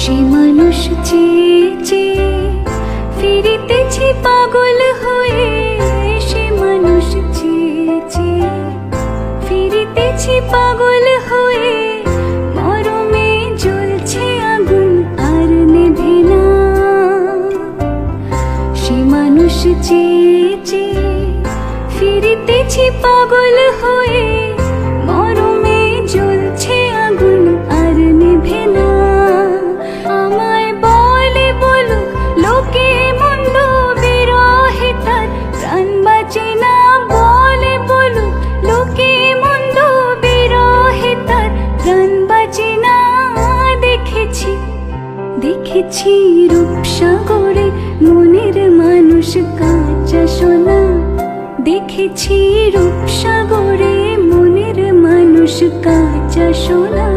সে মানুষ চেয়ে চেয়ে ফিরিতেছি পাগল হয়ে, সে মানুষ চেয়ে চেয়ে ফিরিতেছি পাগল হয়ে। মরমে জ্বলছে আগুন আর নেভে না, সে মানুষ চেয়ে চেয়ে ফিরিতেছি পাগল হয়ে। মরমে জ্বলছে আগুন আর নেভে না। আমায় বলে বলুক লোকে মন্দ, বিরহে তার প্রাণ বাঁচে না। বলে বলুক লোকে মন্দ, বিরহে তার প্রাণ বাঁচে না। দেখেছি দেখেছি রূপসাগরে মনের মানুষ কাঁচা সোনা। দেখেছি রূপসাগরে মনের মানুষ কাঁচা সোনা।